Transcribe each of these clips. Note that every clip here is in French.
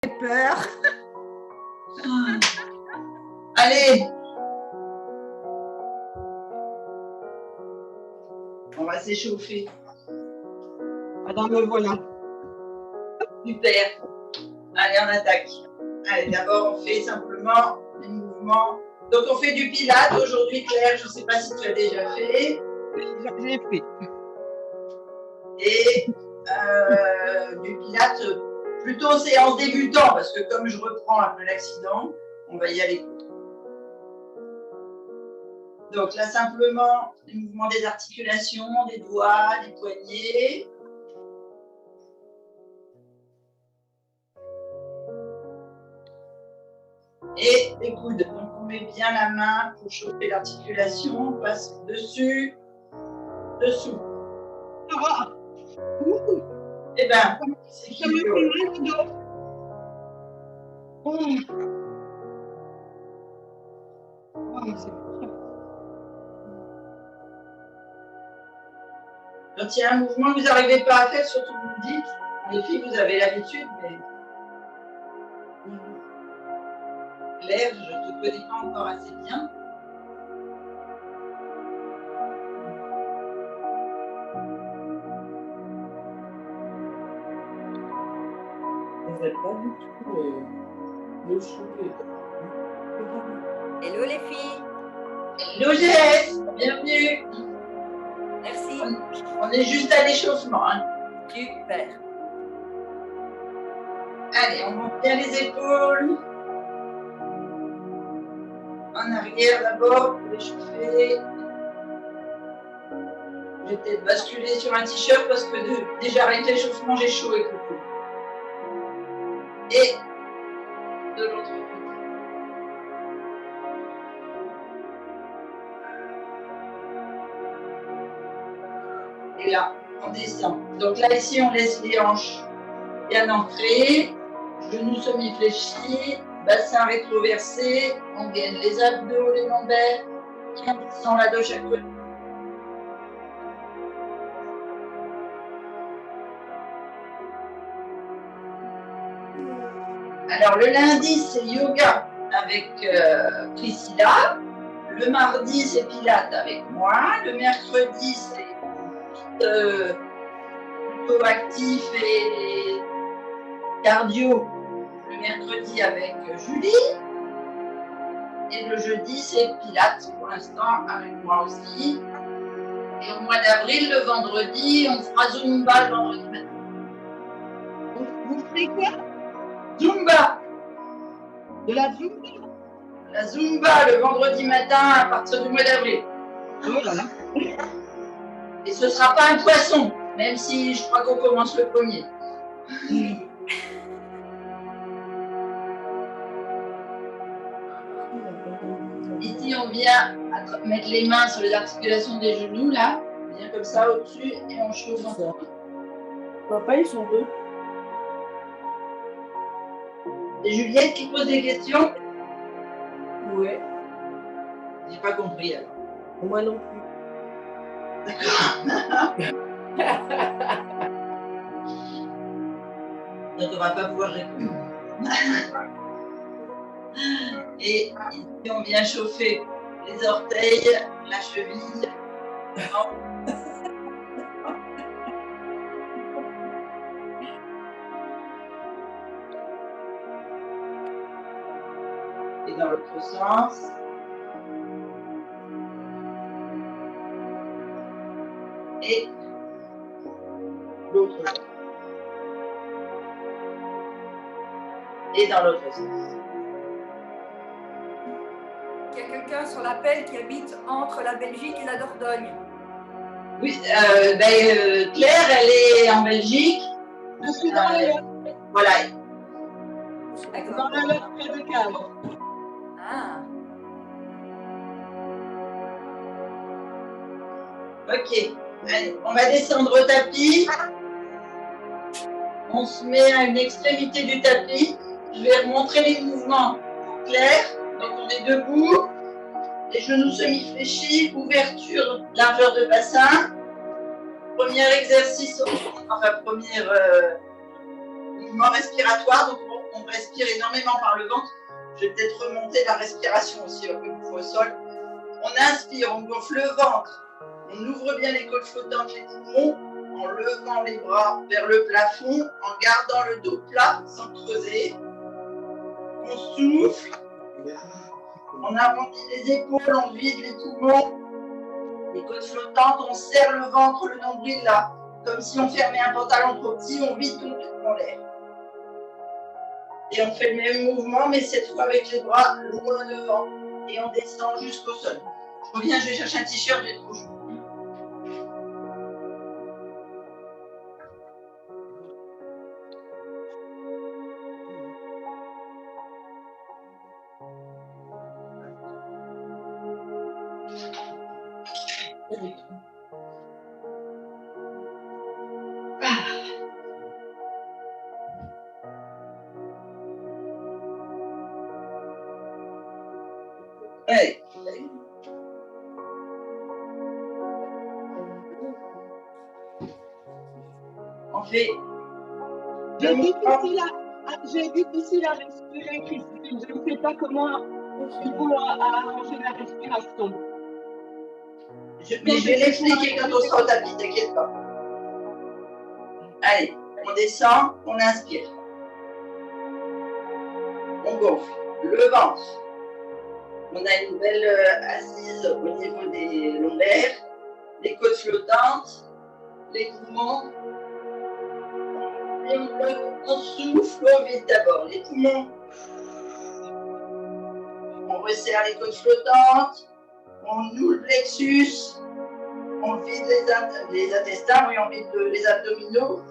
peur. Allez. On va s'échauffer. Madame, me voilà. Super. Allez, on attaque. Allez, d'abord, on fait simplement des mouvements. Donc, on fait du Pilates aujourd'hui, Claire. Je ne sais pas si tu as déjà fait. Je l'ai fait. Et du Pilates, plutôt séance débutant, parce que comme je reprends après l'accident, on va y aller. Donc là, simplement, les mouvements des articulations, des doigts, des poignets. Et des coudes. Donc on met bien la main pour chauffer l'articulation, on passe dessus, dessous. Ça va. Eh bien, c'est qui Ça me fait mal le dos. C'est bien. Quand il y a un mouvement que vous n'arrivez pas à faire, surtout vous me dites, les filles, vous avez l'habitude, mais Claire, je ne te connais pas encore assez bien. Vous n'êtes pas du tout le chouet. Hello les filles. Hello Jess, bienvenue. Merci. On est juste à l'échauffement. Hein. Super. Allez, on monte bien les épaules. En arrière d'abord pour échauffer. Je vais peut-être basculer sur un t-shirt parce que déjà avec l'échauffement, j'ai chaud avec le coude. Et de l'autre côté. Et là, on descend. Donc là, ici, on laisse les hanches bien ancrées, genoux semi-fléchis, bassin rétroversé, on gaine les abdos, les lombaires, et on descend là de chaque côté. Alors, le lundi, c'est yoga avec Priscilla. Le mardi, c'est Pilates avec moi. Le mercredi, c'est plutôt actif et cardio. Le mercredi avec Julie. Et le jeudi, c'est Pilates pour l'instant avec moi aussi. Et au mois d'avril, le vendredi, on fera Zumba le vendredi matin. Vous ferez quoi? Zumba! De la Zumba? La Zumba le vendredi matin à partir du mois d'avril. Oh là là. Et ce ne sera pas un poisson, même si je crois qu'on commence le premier. Ici, on vient mettre les mains sur les articulations des genoux, là. On vient comme ça au-dessus et on chauffe encore. Papa, ils sont deux. C'est Juliette qui pose des questions? Ouais. J'ai pas compris alors. Moi non plus. Donc on va pas pouvoir répondre. Et ici, on vient chauffer les orteils, la cheville. Et dans l'autre sens. Et l'autre sens. Et dans l'autre sens. Il y a quelqu'un sur l'appel qui habite entre la Belgique et la Dordogne. Oui, Claire, elle est en Belgique. Je suis dans la Lotte. Voilà. Dans la Lotte près de Cahors. Ah. Ok. Allez, on va descendre au tapis. On se met à une extrémité du tapis. Je vais remontrer les mouvements clairs. Donc on est debout. Les genoux semi-fléchis, ouverture, largeur de bassin. Premier exercice, enfin premier mouvement respiratoire. Donc on respire énormément par le ventre. Je vais peut-être remonter la respiration aussi une fois au sol. On inspire, on gonfle le ventre. On ouvre bien les côtes flottantes, les poumons, en levant les bras vers le plafond, en gardant le dos plat, sans creuser. On souffle. On arrondit les épaules, on vide les poumons. Les côtes flottantes, on serre le ventre, le nombril là. Comme si on fermait un pantalon trop petit, on vide complètement l'air. Et on fait le même mouvement, mais cette fois avec les bras loin devant. Et on descend jusqu'au sol. Je reviens, je vais chercher un t-shirt, j'ai trop chaud. Allez. On fait. J'ai difficile à respirer, Christine. Je ne sais pas comment il faut arranger la respiration. Mais je vais l'expliquer quand on sera au tapis, t'inquiète pas. Allez, on descend, on inspire. On gonfle le ventre. On a une belle assise au niveau des lombaires, les côtes flottantes, les poumons. Et on souffle, on vide d'abord les poumons. On resserre les côtes flottantes. On ouvre le plexus. On vide les intestins, oui, on vide les abdominaux.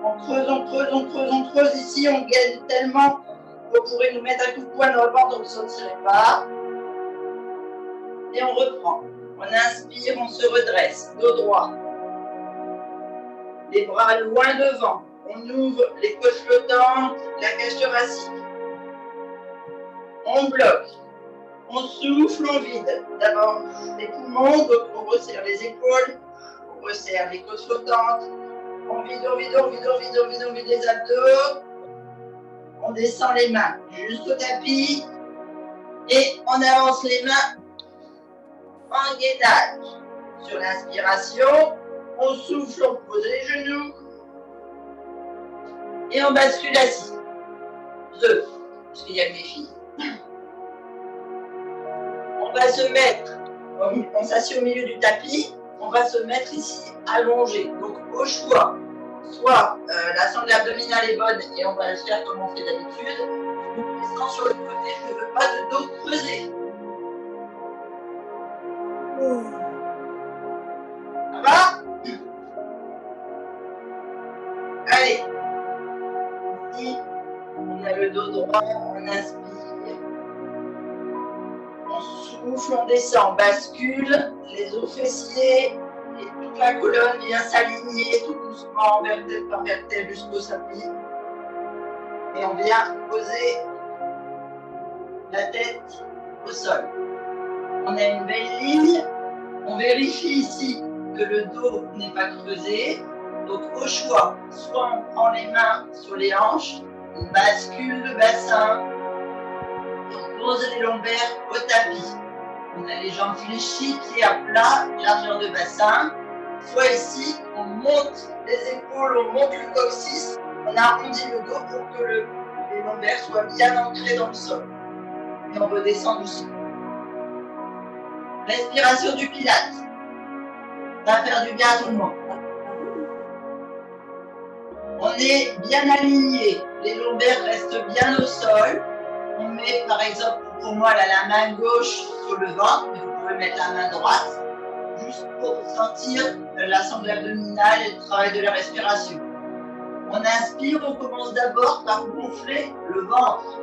On creuse, on creuse, on creuse, on creuse. Ici, on gagne tellement qu'on pourrait nous mettre un coup de poing dans le ventre, on ne sentirait pas. Et on reprend. On inspire, on se redresse, dos droit. Les bras loin devant. On ouvre les côtes flottantes, la cage thoracique. On bloque. On souffle, on vide. D'abord les poumons, donc on resserre les épaules, on resserre les côtes flottantes. On vide, on vide, on vide, on vide, on vide, on vide les abdos. On descend les mains jusqu'au tapis. Et on avance les mains en gainage. Sur l'inspiration, on souffle, on pose les genoux. Et on bascule assis. Parce qu'il y a mes filles. On va se mettre, on s'assied au milieu du tapis, on va se mettre ici allongé. Donc au choix, soit la sangle abdominale est bonne et on va le faire comme on fait d'habitude, ou on descend sur le côté, je ne veux pas de dos creusé. Ça va? Allez. Ici, on a le dos droit, on inspire. On souffle, on descend, on bascule, les os fessiers, et toute la colonne vient s'aligner tout doucement, vertèbre par vertèbre jusqu'au tapis. Et on vient poser la tête au sol. On a une belle ligne. On vérifie ici que le dos n'est pas creusé. Donc au choix, soit on prend les mains sur les hanches, on bascule le bassin, et on pose les lombaires au tapis. On a les jambes fléchies, pieds à plat, largeur de bassin. Soit ici, on monte les épaules, on monte le coccyx, on arrondit le dos pour que les lombaires soient bien ancrés dans le sol. Et on redescend doucement. Respiration du Pilates. Ça va faire du bien à tout le monde. On est bien aligné, les lombaires restent bien au sol. On met par exemple, pour moi, la main gauche sur le ventre, mais vous pouvez mettre la main droite, juste pour sentir la sangle abdominale et le travail de la respiration. On inspire, on commence d'abord par gonfler le ventre.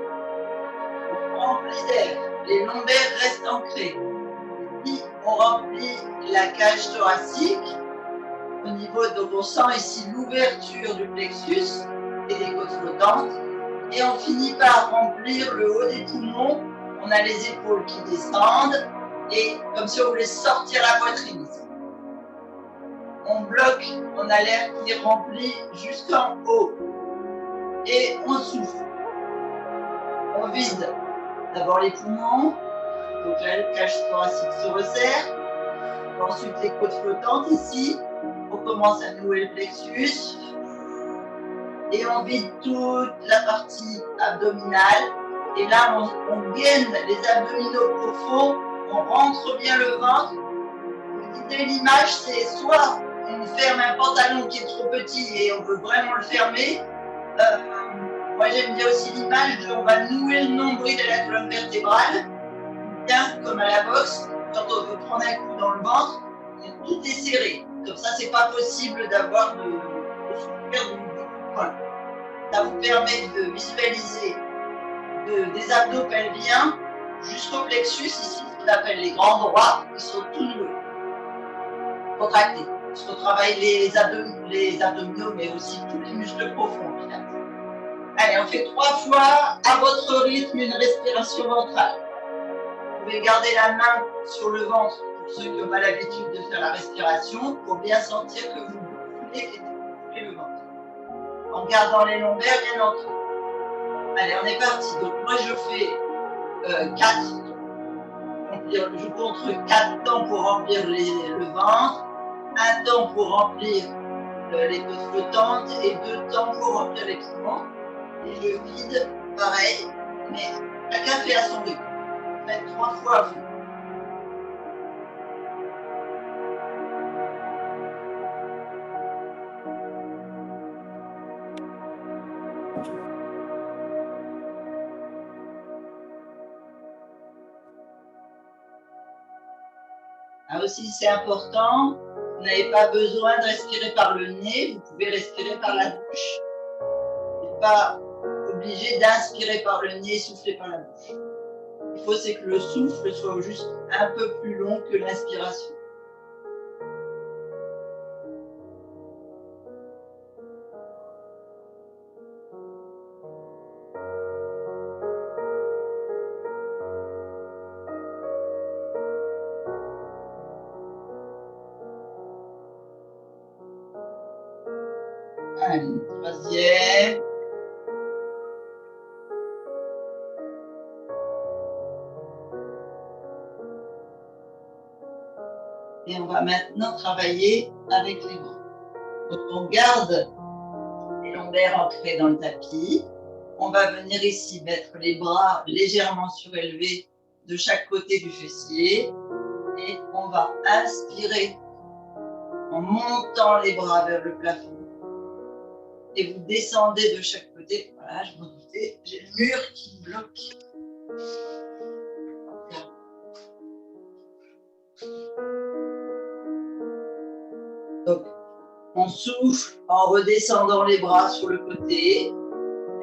On remplit d'air, les lombaires restent ancrés. Puis on remplit la cage thoracique. Au niveau de on sent ici l'ouverture du plexus et des côtes flottantes. Et on finit par remplir le haut des poumons. On a les épaules qui descendent et comme si on voulait sortir la poitrine. On bloque, on a l'air qui est rempli jusqu'en haut. et on souffle. On vide d'abord les poumons, donc là le cage thoracique se resserre. Ensuite les côtes flottantes ici, on commence à nouer le plexus et on vide toute la partie abdominale. Et là on gaine les abdominaux profonds, on rentre bien le ventre. L'idée, l'image, c'est soit on ferme un pantalon qui est trop petit et on veut vraiment le fermer. Moi, j'aime bien aussi l'image de on va nouer le nombril et la colonne vertébrale, bien comme à la boxe, quand on veut prendre un coup dans le ventre, tout est serré. Comme ça, c'est pas possible d'avoir de souffrir du poing. Ça vous permet de visualiser des abdos pelviens jusqu'au plexus, ici, ce qu'on appelle les grands droits, qui sont tout noués, contractés. Parce qu'on travaille les abdominaux, mais aussi tous les muscles profonds. Allez, on fait 3 fois à votre rythme une respiration ventrale. Vous pouvez garder la main sur le ventre pour ceux qui n'ont pas l'habitude de faire la respiration, pour bien sentir que vous gonflez et dégonflez le ventre. En gardant les lombaires bien entendu. Allez, on est parti. Donc moi je fais 4. Je compte 4 temps pour remplir le ventre, 1 temps pour remplir les côtes flottantes et 2 temps pour remplir les poumons. Et je vide pareil, mais chacun fait à son rythme. Faites 3 fois à vous. Là aussi, c'est important. Vous n'avez pas besoin de respirer par le nez, vous pouvez respirer par la bouche. Vous n'êtes pas obligé d'inspirer par le nez et souffler par la bouche. Il faut c'est que le souffle soit juste un peu plus long que l'inspiration. Allez, 3e. Et on va maintenant travailler avec les bras. Donc on garde les lombaires ancrés dans le tapis. On va venir ici mettre les bras légèrement surélevés de chaque côté du fessier. Et on va inspirer en montant les bras vers le plafond. Et vous descendez de chaque côté. Voilà, je m'en doutais, j'ai le mur qui me bloque. Donc, on souffle en redescendant les bras sur le côté.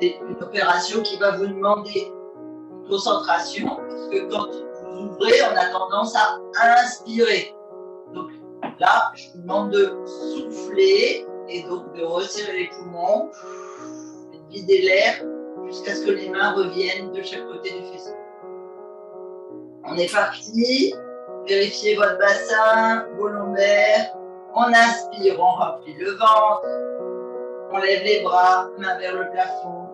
C'est une opération qui va vous demander une concentration, parce que quand vous ouvrez, on a tendance à inspirer. Donc là, je vous demande de souffler et donc de resserrer les poumons, et de vider l'air jusqu'à ce que les mains reviennent de chaque côté du fessier. On est parti. Vérifiez votre bassin, vos lombaires. On inspire, on remplit le ventre. On lève les bras, mains vers le plafond.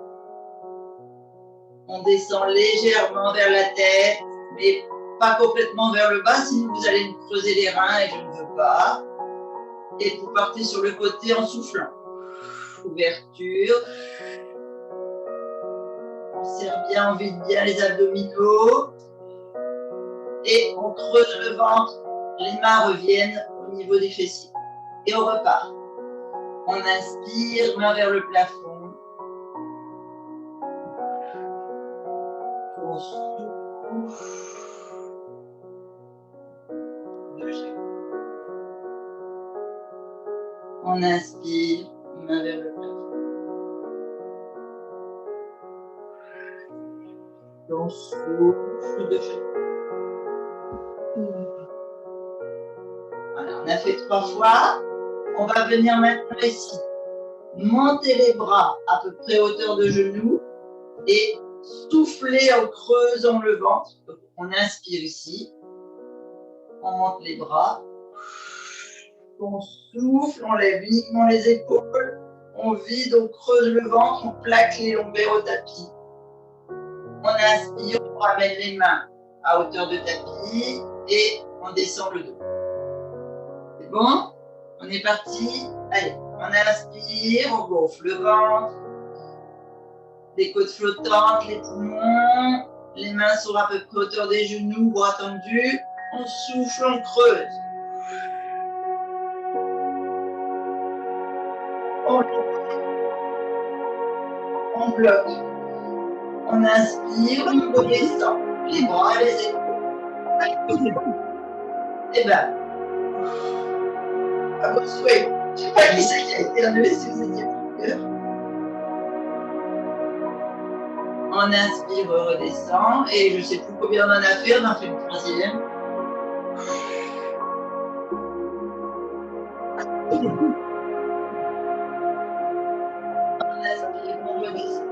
On descend légèrement vers la tête, mais pas complètement vers le bas, sinon vous allez me creuser les reins et je ne veux pas. Et vous partez sur le côté en soufflant. Ouverture. On serre bien, on vide bien les abdominaux. Et on creuse le ventre. Les mains reviennent au niveau des fessiers. Et on repart. On inspire, main vers le plafond. On souffle. De chaque côté. On inspire, main vers le plafond. On souffle de chaque côté. Voilà, on a fait 3 fois. On va venir maintenant ici. Monter les bras à peu près hauteur de genou et souffler en creusant le ventre. Donc, on inspire ici. On monte les bras. On souffle, on lève uniquement les épaules. on vide, on creuse le ventre, on plaque les lombaires au tapis. On inspire, on ramène les mains à hauteur de tapis et on descend le dos. C'est bon? On est parti? Allez, on inspire, on gonfle le ventre, les côtes flottantes, les poumons, les mains sont à peu près à hauteur des genoux, bras tendus. On souffle, on creuse. On bloque. On inspire, on redescend. Les bras, les épaules. Et bien, à vos souhaits. Je ne sais pas qui c'est qui a été enlevé si vous étiez plusieurs. On inspire, on redescend. Et je ne sais plus combien on en a fait. On en fait une troisième. On inspire, on redescend.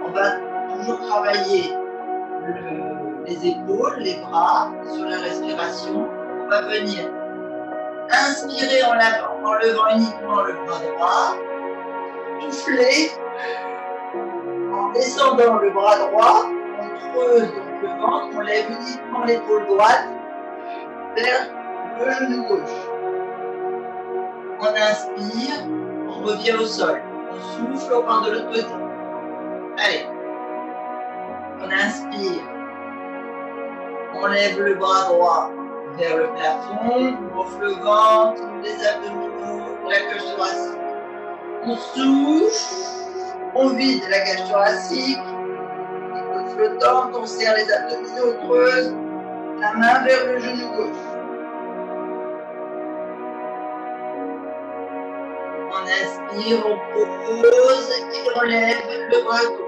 On va toujours travailler les épaules, les bras sur la respiration. On va venir inspirer en levant uniquement le bras droit, souffler en descendant le bras droit, on creuse donc le ventre, on lève uniquement l'épaule droite vers le genou gauche. On inspire, on revient au sol, on souffle, on part de l'autre côté. Allez, on inspire, on lève le bras droit vers le plafond, on gonfle le ventre, les abdominaux, la cage thoracique. On souffle, on vide la cage thoracique, les côtes flottantes, on serre les abdominaux, on creuse, la main vers le genou gauche. On inspire, on pose et on lève le bras gauche.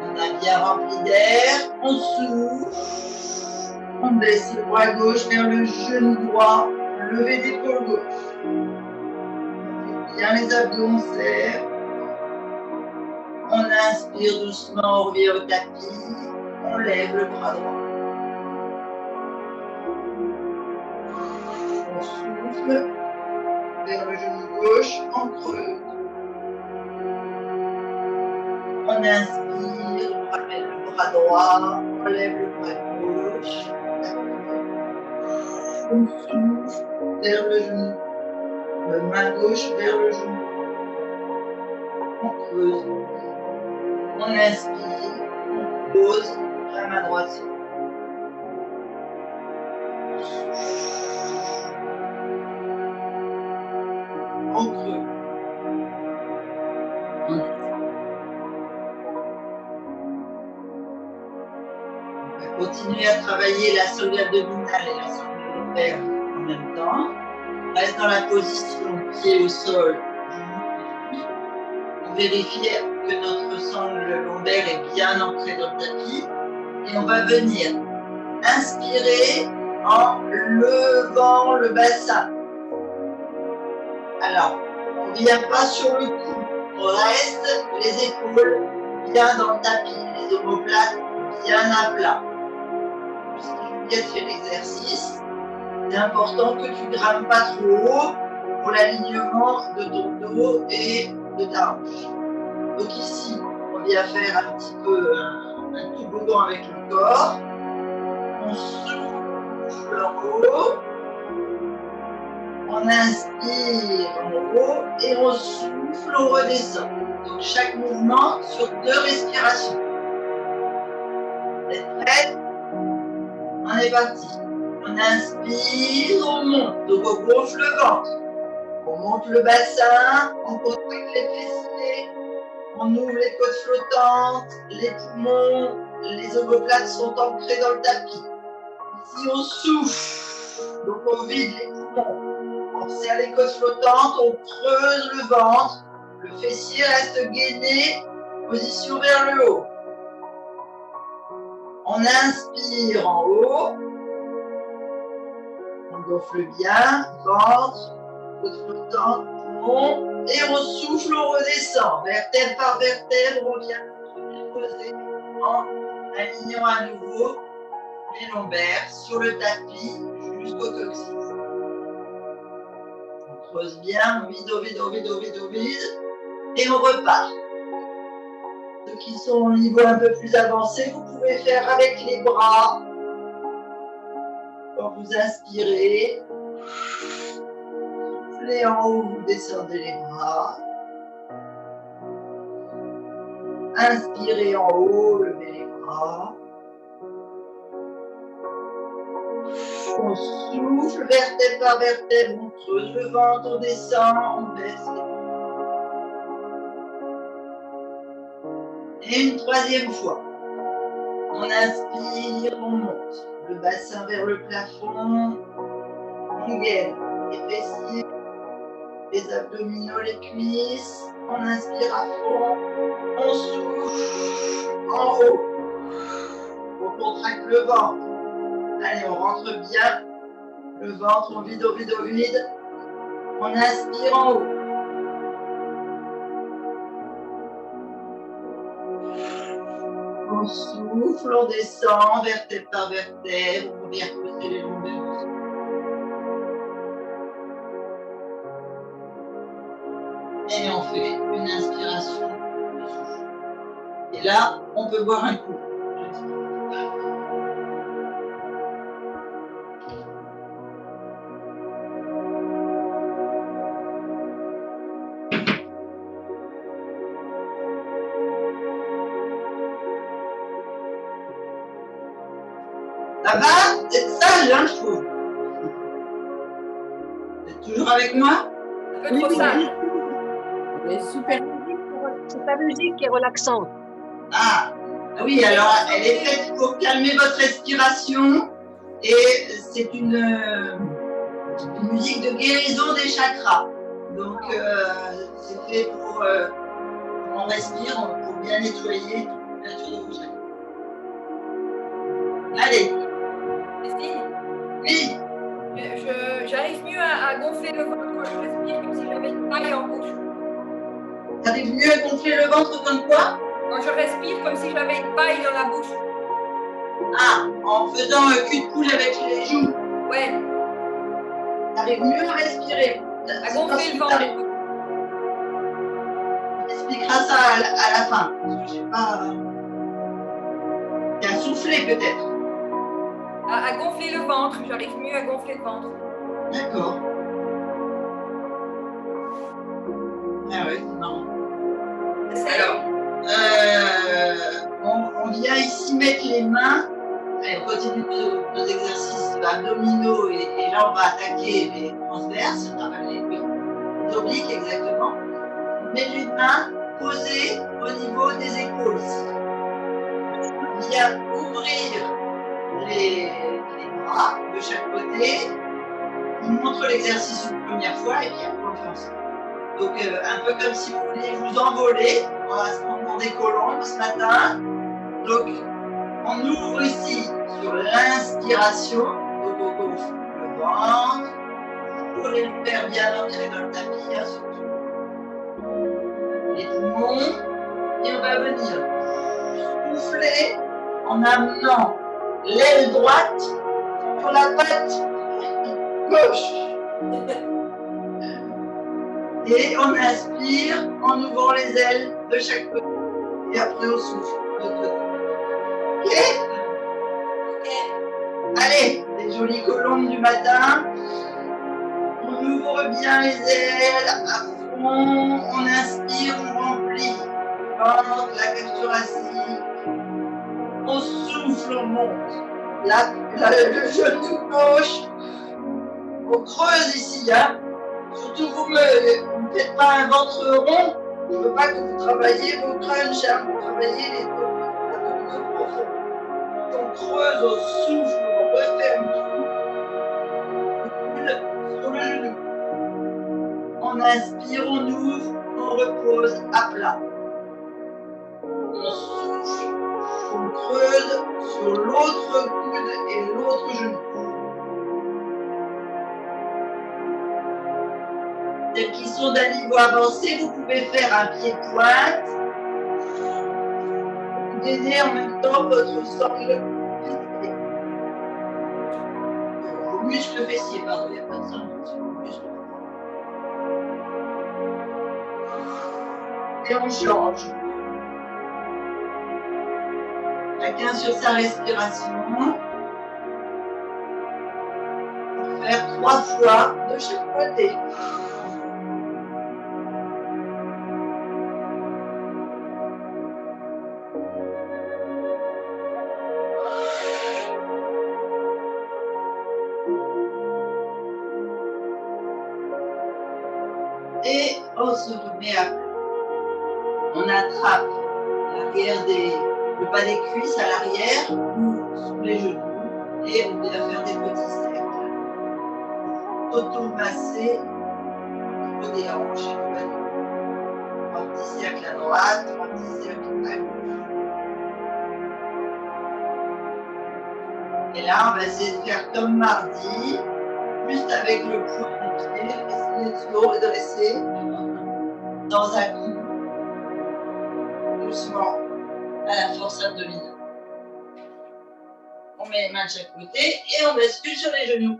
On a bien rempli d'air, on souffle, on baisse le bras gauche vers le genou droit, lever l'épaule gauche. On fait bien les abdos, on serre. On inspire doucement, on revient au tapis, on lève le bras droit. On souffle vers le genou gauche, on creuse. On inspire, on ramène le bras droit, on lève le bras gauche. On souffle vers le genou. La main gauche vers le genou. On creuse. On inspire, on pose, la main droite sur. On creuse. On va continuer à travailler la solde abdominale et la solde lombaire en même temps. On reste dans la position pied au sol. On vérifie que notre sangle lombaire est bien ancrée dans le tapis. Et on va venir inspirer en levant le bassin. Alors, on ne vient pas sur le cou. On reste les épaules bien dans le tapis, les omoplates bien à plat. Si Juliette fait l'exercice, c'est important que tu ne grimpes pas trop haut pour l'alignement de ton dos et de ta hanche. Donc ici, on vient faire un petit peu un toboggan avec le corps. On souffle en haut. On inspire en haut et on souffle, on redescend. Donc chaque mouvement sur 2 respirations. Vous êtes prêts? On est parti. On inspire, on monte. Donc on gonfle le ventre. On monte le bassin, on contracte les fessiers, on ouvre les côtes flottantes, les poumons, les omoplates sont ancrés dans le tapis. Ici on souffle, donc on vide les poumons. On serre les côtes flottantes, on creuse le ventre, le fessier reste gainé, position vers le haut. On inspire en haut, on gonfle bien, ventre, côtes flottantes, poumons, et on souffle, on redescend, vertèbre par vertèbre, on vient poser en alignant à nouveau les lombaires sur le tapis jusqu'au coccyx. creuse bien, on vide, on vide, on vide, on vide, on vide, et on repart. Ceux qui sont au niveau un peu plus avancé, vous pouvez faire avec les bras. Quand vous inspirez, soufflez en haut, vous descendez les bras. Inspirez en haut, levez les bras. On souffle, vertèbre par vertèbre, on creuse le ventre, on descend, on baisse. Et une troisième fois. On inspire, on monte. Le bassin vers le plafond. On gaine les fessiers, les abdominaux, les cuisses. On inspire à fond. On souffle en haut. On contracte le ventre. Allez, on rentre bien. Le ventre, on vide, on vide, on vide. On inspire en haut. On souffle, on descend, vertèbre par vertèbre. On vient creuser les longueurs. Et on fait une inspiration. Et là, on peut boire un coup. Ça va? C'est sage, hein, je trouve. Vous êtes toujours avec moi? Un peu trop sage. Elle est super. C'est ta musique qui est relaxante. Ah oui, alors elle est faite pour calmer votre respiration et c'est une musique de guérison des chakras. Donc c'est fait pour on respire pour bien nettoyer toute la nature de vos chakras. Allez, Christine, oui, j'arrive mieux à gonfler le ventre quand je respire comme si j'avais une paille en bouche. t'arrives mieux à gonfler le ventre comme quoi? Quand je respire comme si j'avais une paille dans la bouche. Ah, en faisant un cul de poule avec les joues. Ouais, T'arrives mieux à respirer. à gonfler le ventre. On expliquera ça à la fin. Parce que je sais pas. Et à souffler peut-être. À gonfler le ventre, j'arrive mieux à gonfler le ventre. D'accord. Ah ouais, c'est marrant. Alors, on vient ici mettre les mains. Allez, on continue nos exercices abdominaux et là on va attaquer les transverses, les obliques exactement. On met les mains posées au niveau des épaules ici. On vient ouvrir les bras de chaque côté. Je vous montre l'exercice une première fois et puis après on fait ensemble. Donc un peu comme si vous vouliez vous envoler. On va se prendre des colombes ce matin. Donc on ouvre ici sur l'inspiration. Donc on gonfle le ventre. Pour les faire bien ancrés dans le tapis, hein, surtout. Les poumons. Et on va venir souffler en amenant l'aile droite sur la patte gauche. Et on inspire en ouvrant les ailes de chaque côté. Et après on souffle de l'autre côté. Ok? Allez, les jolies colombes du matin. On ouvre bien les ailes à fond. On inspire, on remplit le ventre, la cage thoracique. On souffle, on monte. Le genou gauche. On creuse ici, hein. Surtout vous ne faites pas un ventre rond. Je ne veux pas que vous travailliez vos crunchs, hein. Vous travaillez les abdominaux profonds. On creuse, on souffle, on referme tout. Sur le genou. On inspire, on ouvre, on repose à plat. On souffle, on creuse sur l'autre coude et l'autre genou. Celles qui sont d'un niveau avancé, vous pouvez faire un pied-pointe. Vous gainez en même temps votre sangle fessier. Vos muscles fessiers, pardon, il n'y a pas de sangle, c'est vos muscles. Et on change. Chacun sur sa respiration. On va faire 3 fois de chaque côté. Et on se remet à plat. On attrape l'arrière le bas des cuisses à l'arrière ou sous les genoux et on vient faire des petits cercles. Auto-masser au niveau des hanches et du bas du dos. Un petit cercle à droite, un petit cercle à gauche. Et là, on va essayer de faire comme mardi, juste avec le poids des pieds, essayer de se redresser dans un coup, doucement, à la force abdominale. On met les mains de chaque côté et on bascule sur les genoux.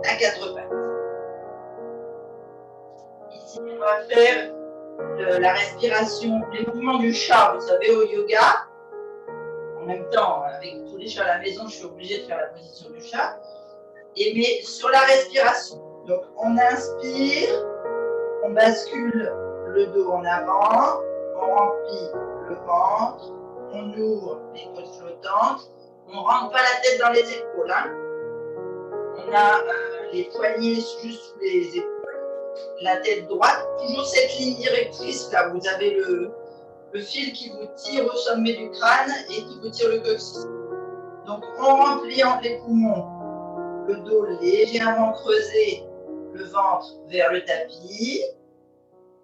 À 4 pattes. Ici, on va faire la respiration, les mouvements du chat, vous savez, au yoga. En même temps, avec tous les chats à la maison, je suis obligée de faire la position du chat. Mais sur la respiration. Donc, on inspire, on bascule le dos en avant, on remplit le ventre, on ouvre les côtes flottantes, on ne rentre pas la tête dans les épaules. Hein. On a les poignets juste sous les épaules. La tête droite, toujours cette ligne directrice là, vous avez le fil qui vous tire au sommet du crâne et qui vous tire le coccyx. Donc on remplit les poumons, le dos légèrement creusé, le ventre vers le tapis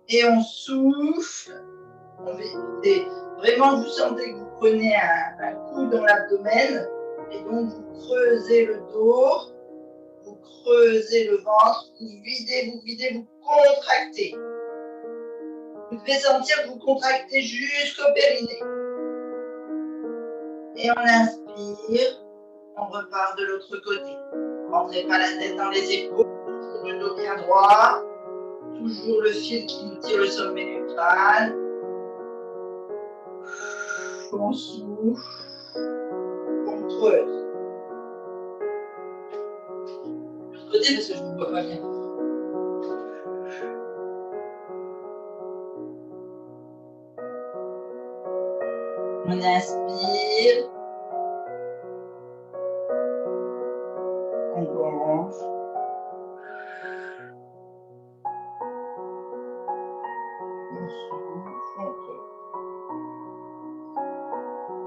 et on souffle. Vraiment vous sentez que vous prenez un coup dans l'abdomen et donc vous creusez le dos. Vous creusez le ventre, vous videz, vous contractez. Vous devez sentir que vous contractez jusqu'au périnée. Et on inspire, on repart de l'autre côté. Rentrez pas la tête dans les épaules, toujours le dos bien droit, toujours le fil qui nous tire le sommet du crâne. On souffle, on creuse. Côté parce que je ne vois pas bien. On inspire. On gonfle. On souffle, on creuse.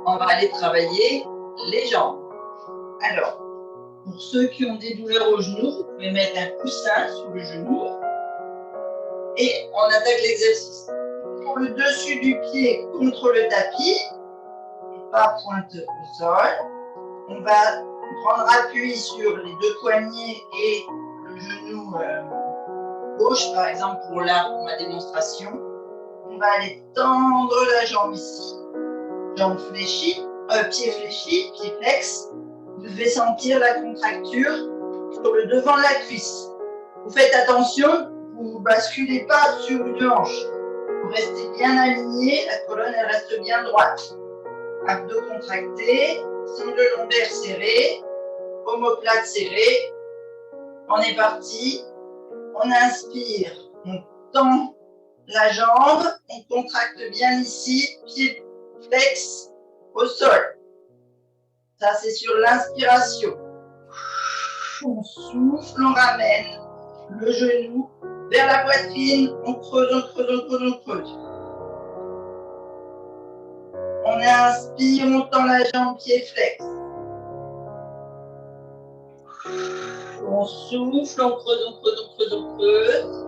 On va aller travailler les jambes. Alors, pour ceux qui ont des douleurs au genou, vous pouvez mettre un coussin sous le genou et on attaque l'exercice. Pour le dessus du pied contre le tapis, et pas pointe au sol, on va prendre appui sur les 2 poignets et le genou gauche, par exemple pour ma démonstration. On va aller tendre la jambe ici, jambe fléchie, pied fléchi, pied flex. Vous devez sentir la contracture sur le devant de la cuisse. Vous faites attention, vous ne basculez pas sur une hanche. Vous restez bien aligné, la colonne elle reste bien droite. Abdos contractés, sangle lombaire serré, omoplate serré. On est parti. On inspire, on tend la jambe, on contracte bien ici, pied flex au sol. Ça, c'est sur l'inspiration. On souffle, on ramène le genou vers la poitrine. On creuse, on creuse, on creuse, on creuse. On inspire, on tend la jambe, pied flex. On souffle, on creuse, on creuse, on creuse, on creuse.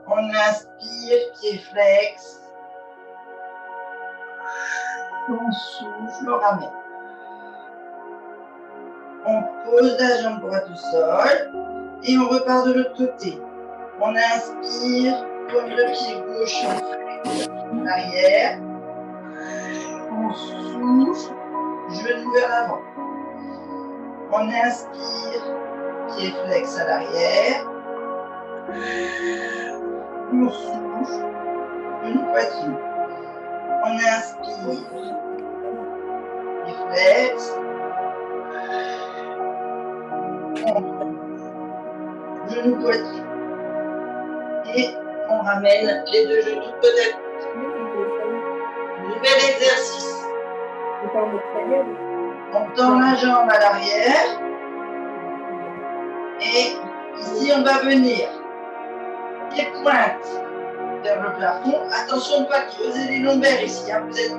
On inspire, pied flex. On souffle, on ramène. On pose la jambe droite au sol et on repart de l'autre côté. On inspire, comme le pied gauche en arrière. On souffle, genou vers l'avant. On inspire, pied flex à l'arrière. On souffle, une poitrine. On inspire, pied flex. Genou poitrine. Et on ramène les deux genoux côte à côte. Nouvel exercice. On tend la jambe à l'arrière. Et ici, on va venir. Pied pointe vers le plafond. Attention de ne pas creuser les lombaires ici. Hein. Vous êtes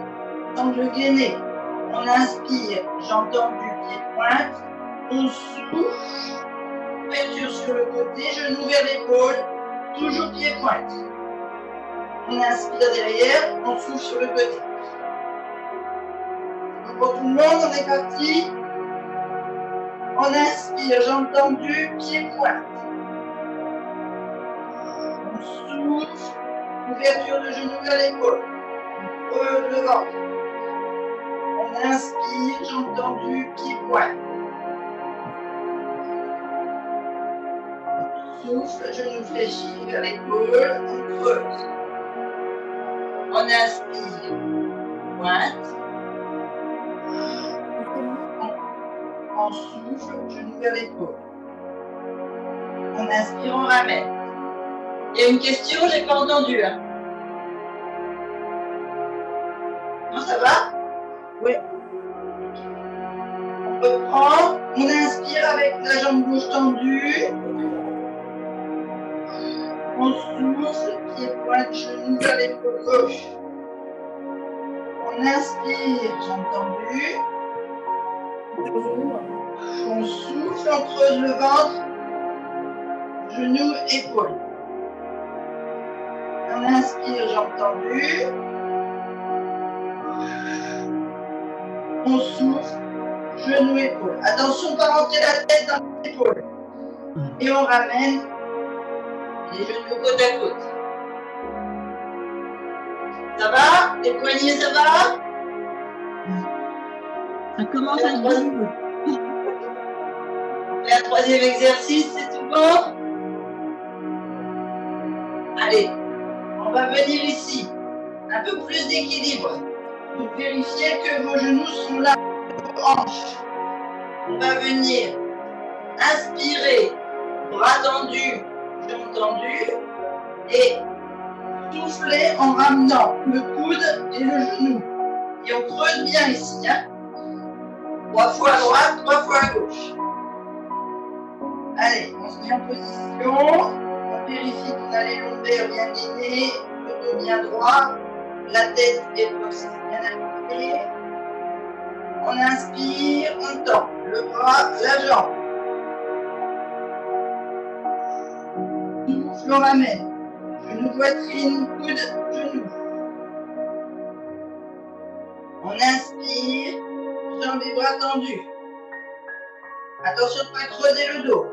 dans le gainé. On inspire, jambe tendue, pied pointe. On souffle. Ouverture sur le côté, genou vers l'épaule. Toujours pied pointe. On inspire derrière, on souffle sur le côté. Donc pour tout le monde, on est parti. On inspire, jambe tendue, pied pointe. On souffle, ouverture de genou vers l'épaule. On creuse le ventre. On inspire, jambe tendue, pied pointe. Souffle, genou fléchi vers l'épaule, on creuse. On inspire, pointe. On souffle, genou vers l'épaule. On inspire, on ramène. Il y a une question, je n'ai pas entendu. Hein. Non, ça va? Oui. On reprend, on inspire avec la jambe gauche tendue. On souffle, pied pointe, genou vers l'épaule gauche. On inspire, jambe tendue. On souffle, on creuse le ventre, genou, épaule. On inspire, jambe tendue. On souffle, genou, épaule. Attention de ne pas rentrer la tête dans l'épaule. Et on ramène les genoux côte à côte. Ça va? Les poignets, ça va? Ça commence à être bon. La troisième exercice, c'est tout bon? Allez, on va venir ici. Un peu plus d'équilibre. Donc vérifiez que vos genoux sont là, vos hanches. On va venir inspirer, bras tendus, jambes tendues, et souffler en ramenant le coude et le genou. Et on creuse bien ici. Hein. 3 fois à droite, 3 fois à gauche. Allez, on se met en position. On vérifie qu'on a les lombaires bien gainés, le dos bien droit, la tête et le coccyx bien aligné. On inspire, on tend le bras, la jambe. Souffle, on ramène. Genou, poitrine, coude, genou. On inspire, jambes et bras tendus. Attention de ne pas creuser le dos.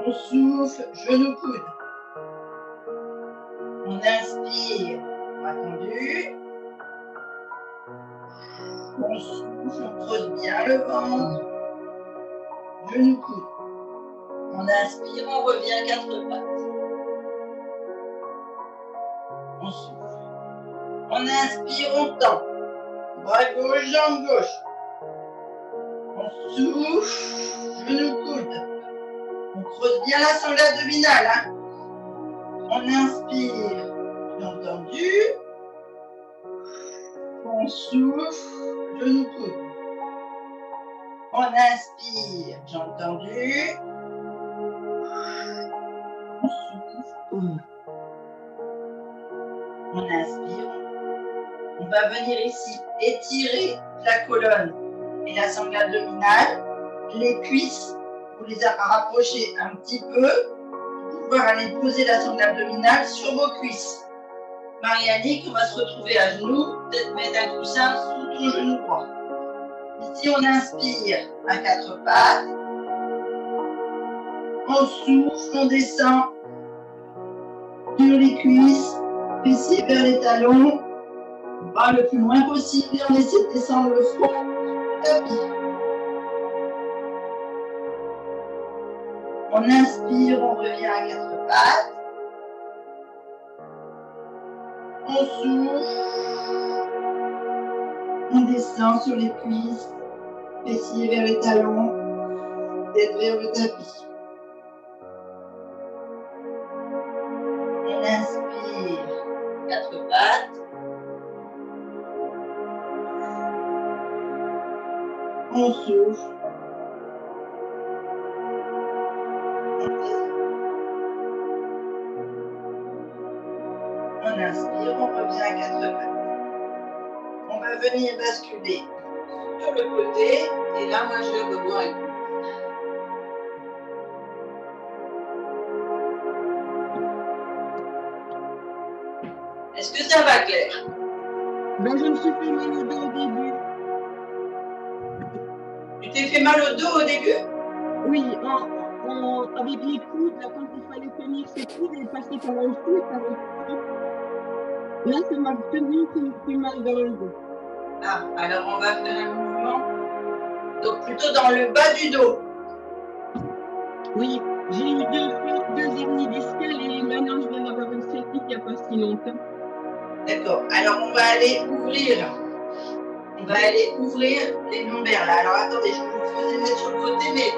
On souffle, genou, coude. On inspire, bras tendus. On souffle, on creuse bien le ventre. Genou, coude. On inspire, on revient 4 pattes. On souffle. On inspire, on tend. Bras gauche, jambe gauche. On souffle, genou, coude. On creuse bien la sangle abdominale. Hein. On inspire, jambe tendue. On souffle, genou, coude. On inspire, jambe tendue. On souffle. On inspire. On va venir ici étirer la colonne et la sangle abdominale. Les cuisses, vous les rapprochez un petit peu pour pouvoir aller poser la sangle abdominale sur vos cuisses. Marie-Annick, on va se retrouver à genoux, peut-être mettre un coussin sous ton genou droit. Ici, on inspire à 4 pattes. On souffle, on descend sur les cuisses, fessiers vers les talons, bras le plus loin possible et on essaie de descendre le front du tapis. On inspire, on revient à quatre pattes. On souffle. On descend sur les cuisses, fessiers vers les talons, tête vers le tapis. On inspire, quatre pattes. On souffle. On inspire, on revient à quatre pattes. On va venir basculer sur le côté. Et là, moi, je reviens avec vous. Est-ce que ça va, Claire? Ben, je me suis fait mal au dos au début. Tu t'es fait mal au dos au début? Oui, avec les coudes, là, quand il fallait tenir ses coudes et passer par le foot avec là, ça m'a tenu plus mal dans le dos. Ah, alors on va faire un mouvement. Donc plutôt dans le bas du dos. Oui, j'ai eu deux hernies discales et maintenant je viens d'avoir une sciatique il n'y a pas si longtemps. D'accord. Alors on va aller ouvrir. On va aller ouvrir les lombaires là. Alors attendez, je vous faisais mettre sur le côté, mais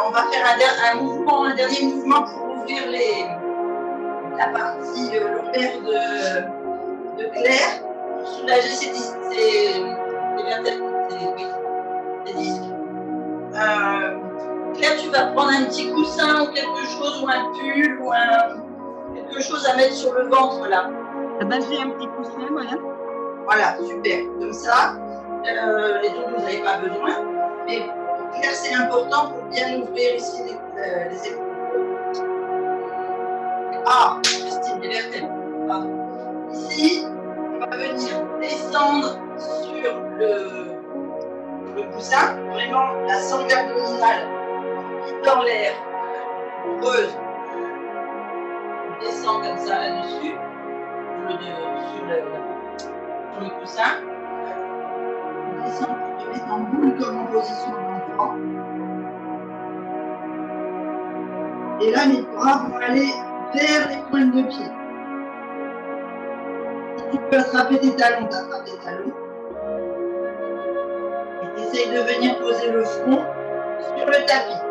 on va faire un dernier mouvement pour ouvrir la partie lombaire de Claire pour soulager ses disques. Claire, tu vas prendre un petit coussin ou quelque chose, ou un pull, ou quelque chose à mettre sur le ventre là. Ah ben, j'ai un petit coussin, voilà. Voilà, super. Comme ça, les autres, vous n'avez pas besoin. Mais pour Claire, c'est important pour bien ouvrir ici les épaules. Ah, Christine, les vertèbres. Pardon. Ici, on va venir descendre sur le coussin, vraiment la sangle abdominale qui dans l'air, creuse. On descend comme ça là-dessus, sur le coussin. On descend pour te mettre en boule comme en position d'enfant. Et là, mes bras vont aller vers les pointes de pied. Si tu peux attraper tes talons, t'attrapes tes talons. Essaye de venir poser le front sur le tapis.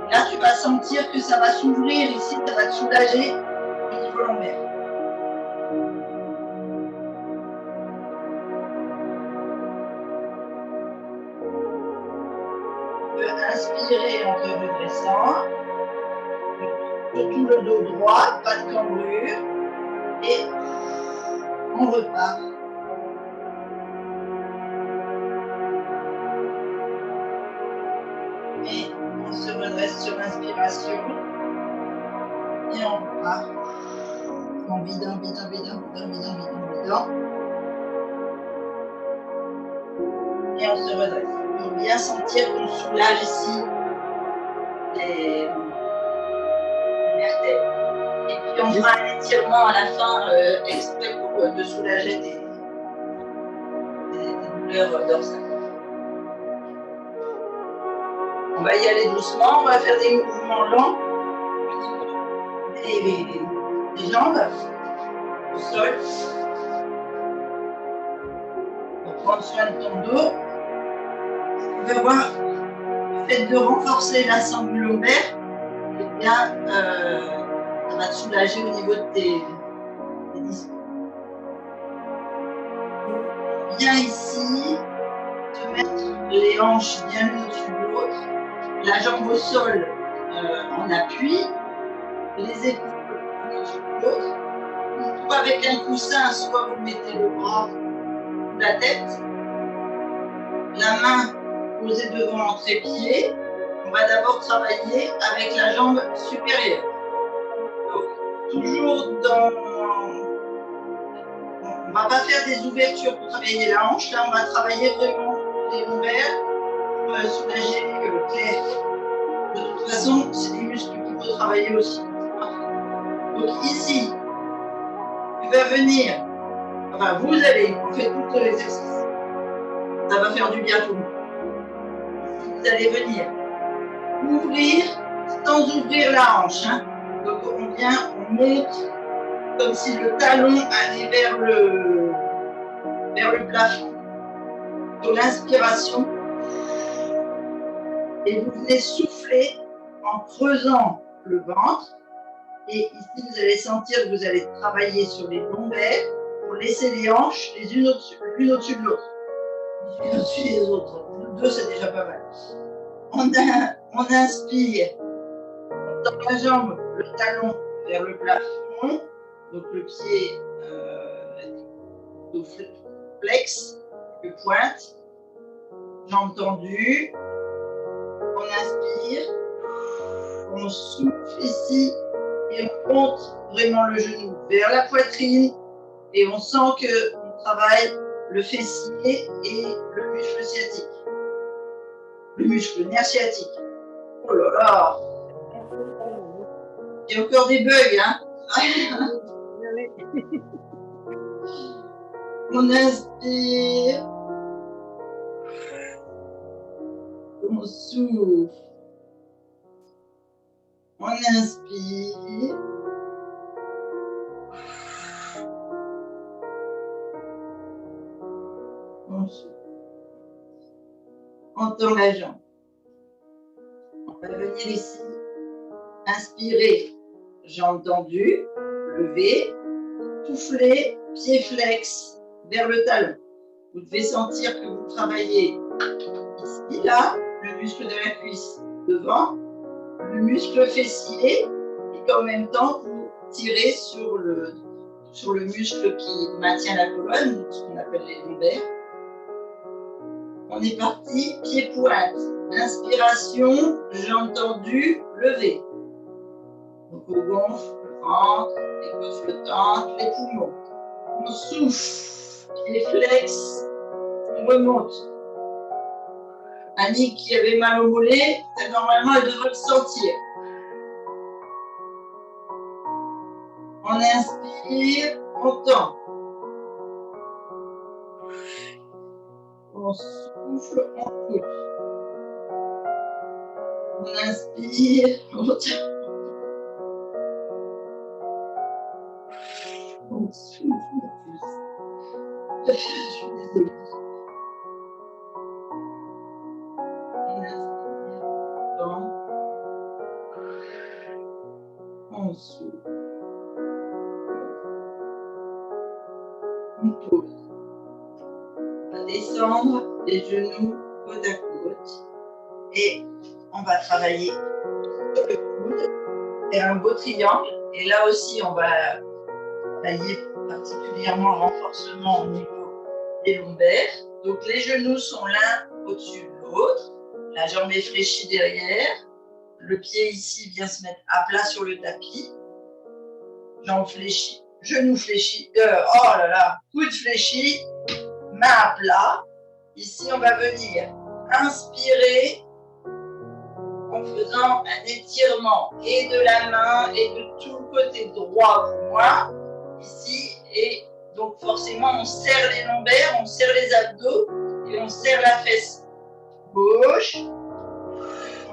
Et là, tu vas sentir que ça va s'ouvrir ici, ça va te soulager au niveau lombaire. Tu peux inspirer en te redressant. Surtout le dos droit, pas de cambrure. Et on repart. Et on se redresse sur l'inspiration. Et on repart. En vidant. Et on se redresse. Pour bien sentir qu'on soulage ici les vertèbres. Et puis on fera un étirement à la fin exprès pour te soulager des douleurs dorsales. On va y aller doucement, on va faire des mouvements lents au niveau des jambes au sol pour prendre soin de ton dos. Tu vas voir le fait de renforcer la sangle lombaire, eh bien, ça va te soulager au niveau de tes disques. Viens ici, te mettre les hanches bien l'une au-dessus de l'autre, la jambe au sol en appui, les épaules l'une au-dessus de l'autre. Soit avec un coussin, soit vous mettez le bras ou la tête. La main posée devant entre les pieds. On va d'abord travailler avec la jambe supérieure. Donc, toujours dans... On ne va pas faire des ouvertures pour travailler la hanche. Là, on va travailler vraiment les lombaires pour soulager Claire. De toute façon, c'est des muscles qu'il faut travailler aussi. Donc ici, tu vas venir, enfin vous allez, on fait tout l'exercice. Ça va faire du bien à tout le monde. Ici, vous allez venir ouvrir sans ouvrir la hanche. Hein. Donc on monte comme si le talon allait vers le plafond. Sur l'inspiration, et vous venez souffler en creusant le ventre. Et ici, vous allez sentir que vous allez travailler sur les lombaires pour laisser les hanches l'une au-dessus de l'autre. L'une au-dessus des autres. Deux, c'est déjà pas mal. On inspire. On tend la jambe, le talon vers le plafond. Donc le pied flex, le pointe. Jambes tendues. On inspire. On souffle ici. Et on monte vraiment le genou vers la poitrine et on sent qu'on travaille le fessier et le muscle sciatique. Le muscle nerf sciatique. Oh là là! Il y a encore des bugs, hein? On inspire. On souffle. On inspire. On souffle. On tend la jambe. On va venir ici. Inspirer, jambes tendues, lever, souffler, pied flex vers le talon. Vous devez sentir que vous travaillez ici, là, le muscle de la cuisse devant, le muscle fessier et qu'en même temps vous tirez sur le muscle qui maintient la colonne, ce qu'on appelle les lombaires. On est parti, pied pointe, inspiration, jambes tendues, levé. Donc on gonfle le ventre, les côtes flottantes, les poumons. On souffle, pied flex, on remonte. Annie qui avait mal au mollet, normalement elle devrait le sentir. On inspire, on tend. On souffle, on pousse. On inspire, on tend. On souffle, on pousse. Je suis désolée. On inspire, on tend. On souffle. On pose. On va descendre les genoux côte à côte et on va travailler sur le coude et un beau triangle. Et là aussi, on va travailler particulièrement le renforcement au niveau des lombaires. Donc les genoux sont l'un au-dessus de l'autre, la jambe est fléchie derrière, le pied ici vient se mettre à plat sur le tapis, jambe fléchie. Genoux fléchis, oh là là, coude fléchi, main à plat. Ici, on va venir inspirer en faisant un étirement et de la main et de tout le côté droit pour moi. Ici, et donc forcément, on serre les lombaires, on serre les abdos et on serre la fesse gauche.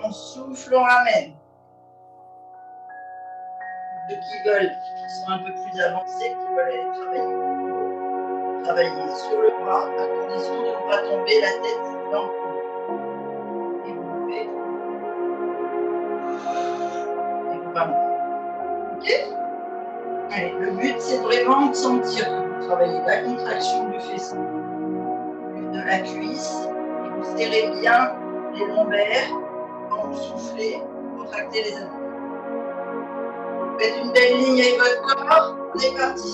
On souffle, on ramène. Ceux qui veulent, qui sont un peu plus avancés, qui veulent aller travailler sur le bras, à condition de ne pas tomber la tête dans le cou. Et vous faites. Et vous remontez. Ok? Allez, le but, c'est vraiment de sentir que vous travaillez la contraction du fessier, de la cuisse, et vous serrez bien les lombaires quand vous soufflez, vous contractez les abdos. Faites une belle ligne avec votre corps, on est parti.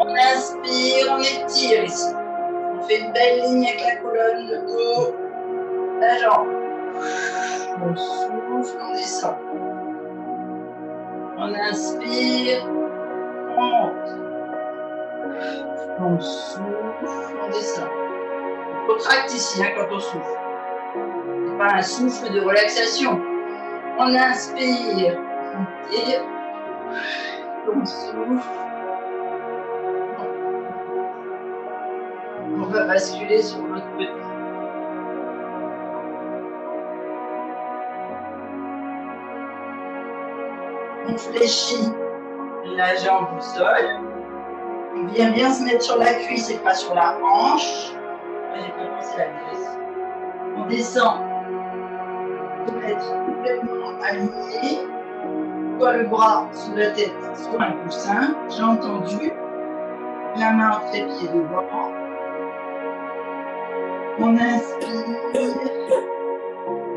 On inspire, on étire ici. On fait une belle ligne avec la colonne, le dos, la jambe. On souffle, on descend. On inspire, on monte. On souffle, on descend. On contracte ici quand on souffle. Ce n'est pas un souffle de relaxation. On inspire. On tire, on souffle, on va basculer sur l'autre côté. On fléchit la jambe au sol. On vient bien se mettre sur la cuisse et pas sur la hanche. Moi, j'ai pas pensé à la graisse. On descend. On peut être complètement aligné. Soit le bras sous la tête, soit un coussin. J'ai entendu. La main au trépied devant. On inspire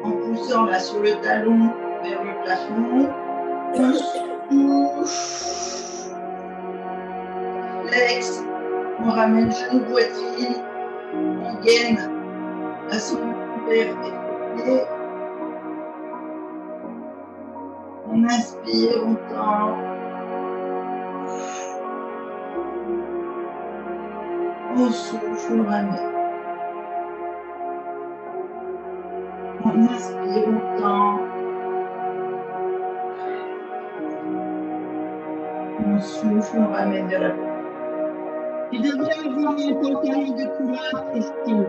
en poussant là sur le talon vers le plafond. On souffle. Flex. On ramène genou poitrine. On gaine à son ouvert et on inspire, on tend. On souffle, on ramène. On inspire, on tend. On souffle, on ramène vers la boîte. Tu devrais avoir un pantalon de couleur, Christine.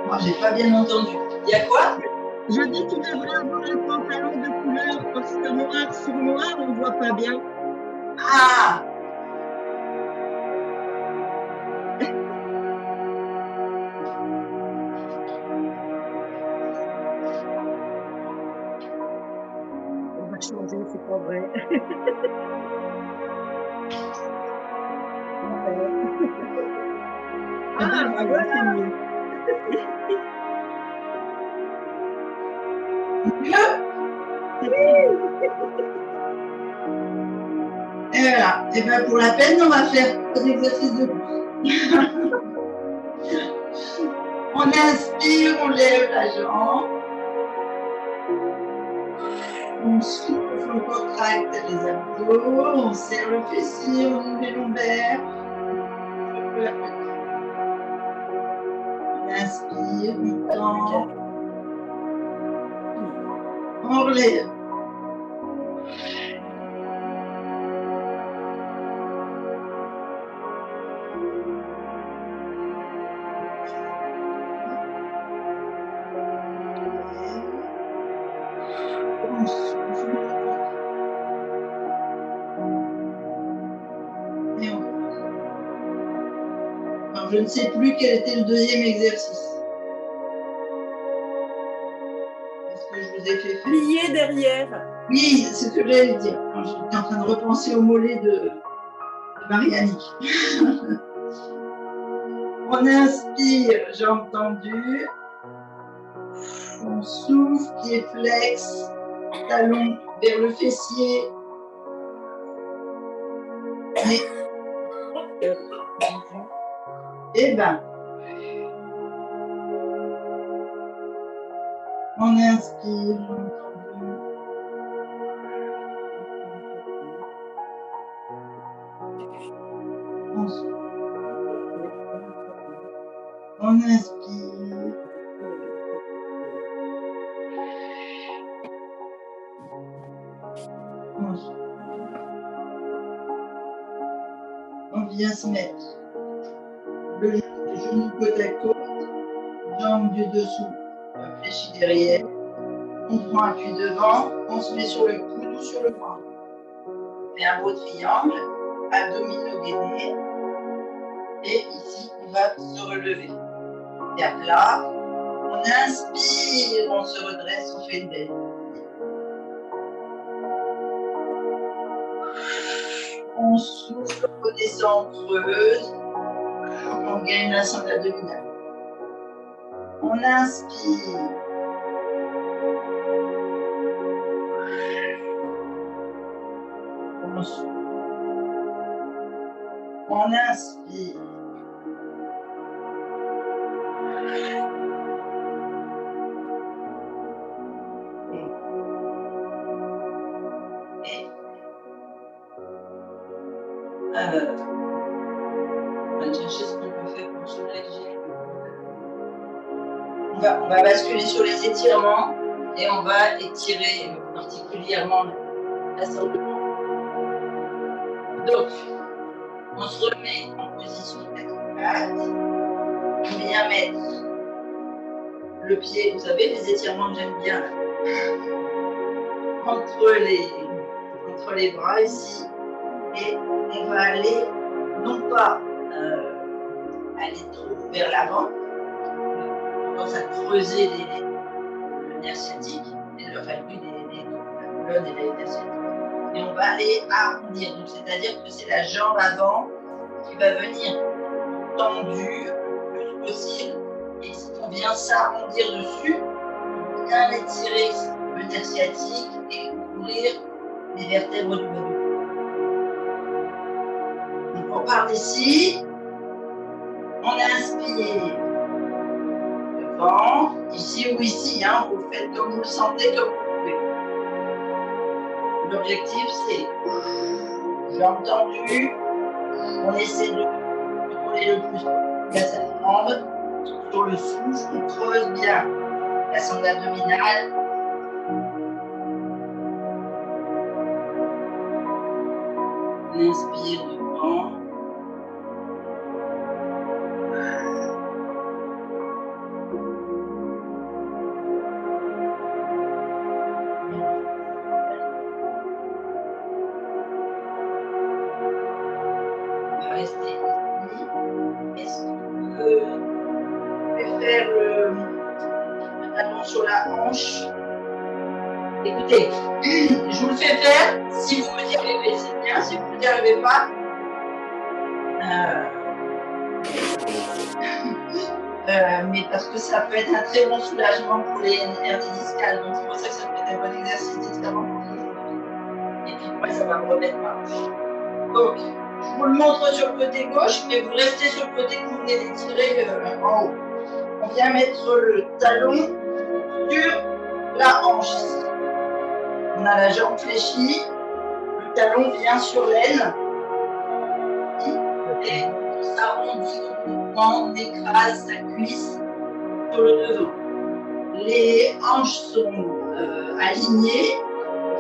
Moi, j'ai pas bien entendu. Il y a quoi? Je dis tu devrais avoir un pantalon de couleur parce que noir sur noir, on ne voit pas bien. Ah! On va changer, c'est pas vrai. Ah, voilà, c'est mieux. Et voilà. Et bien pour la peine, on va faire un exercice de pouce. On inspire, on lève la jambe. On souffle, on contracte les abdos, on serre le fessier, on ouvre les lombaires. On inspire, on tend. On relève. On souffle. Et on repose. Alors, je ne sais plus quel était le deuxième exercice. Est-ce que je vous ai fait faire? Plié derrière. Oui, c'est ce que j'allais dire. Alors, j'étais en train de repenser au mollet de Marie-Annick. On inspire, jambes tendues. On souffle, pied flex, talon vers le fessier. Et ben, on inspire, jambes tendues. On souffle. On inspire. On souffle. On vient se mettre le genou côte à côte, jambe du dessous, fléchie derrière. On prend appui devant, on se met sur le coude ou sur le bras. On fait un beau triangle, abdominaux gainés. Et ici, on va se relever. Et à plat, on inspire, on se redresse, on fait une belle. On souffle, on redescend, on creuse. On gagne la sangle abdominale. On inspire. On souffle. On inspire. On va chercher ce qu'on peut faire pour soulager. On va basculer sur les étirements et on va étirer particulièrement la sangle. Donc, on se remet en position 4-4. On vient mettre le pied, vous savez, les étirements que j'aime bien, entre entre les bras ici. Et on va aller, non pas aller trop vers l'avant, on commence à creuser le nerf sciatique, enfin la colonne et les nerfs sciatiques. Et on va aller arrondir. Donc c'est-à-dire que c'est la jambe avant qui va venir tendue le plus possible. Et si on vient s'arrondir dessus, on bien étirer le nerf sciatique et ouvrir les vertèbres du bas du dos. Donc on part d'ici, on inspire devant, ici ou ici, hein, vous faites comme vous le sentez, comme vous pouvez. L'objectif c'est jambes tendues, on essaie de contrôler le plus à sa jambe, sur le souffle, on creuse bien la sonde abdominale. On inspire devant. On va rester ici. Est-ce que vous pouvez faire le talon sur la hanche? Écoutez, je vous le fais faire. Si vous y arrivez, c'est bien. Si vous n'y arrivez pas, mais parce que ça peut être un très bon soulagement pour les hernies discales. Donc c'est pour ça que ça peut être un bon exercice d'étirement pour aujourd'hui. Et puis moi, ça va me remettre ma hanche. Donc, je vous le montre sur le côté gauche, mais vous restez sur le côté que vous venez d'étirer en haut. On vient mettre le talon sur la hanche. On a la jambe fléchie, le talon vient sur l'aine et on s'arrondit complètement, on écrase sa cuisse sur le devant. Les hanches sont alignées,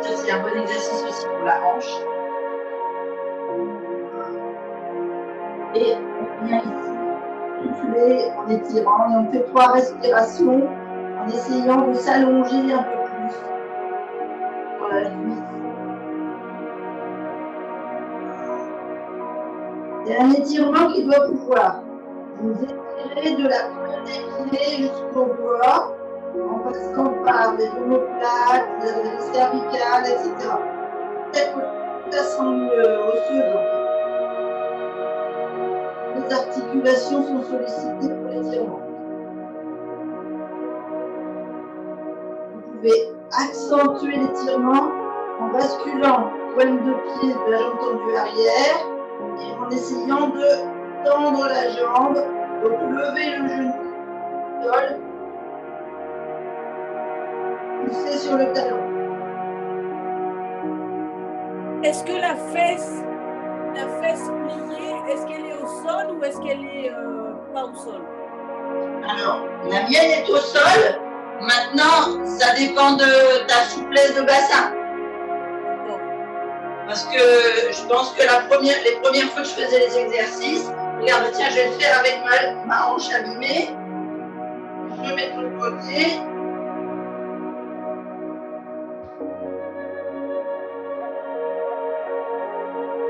ça c'est un bon exercice aussi pour la hanche. Et on vient ici souffler en étirant et on fait 3 respirations en essayant de s'allonger un peu plus sur la cuisse. C'est un étirement qui doit pouvoir vous étirer de la pointe des pieds jusqu'au doigt en passant par les omoplates, les cervicales, etc. Peut-être que ça semble osseuse. Les articulations sont sollicitées pour l'étirement. Vous pouvez accentuer l'étirement en basculant pointe de pied de la jambe tendue arrière et en essayant de tendre la jambe, donc lever le genou du sol, pousser sur le talon. Est-ce que la fesse pliée, est-ce qu'elle est au sol ou est-ce qu'elle est pas au sol? Alors, la mienne est au sol. Maintenant, ça dépend de ta souplesse de bassin. Parce que je pense que les premières fois que je faisais les exercices, regarde, tiens, je vais le faire avec ma hanche abîmée. Je mets de l'autre côté.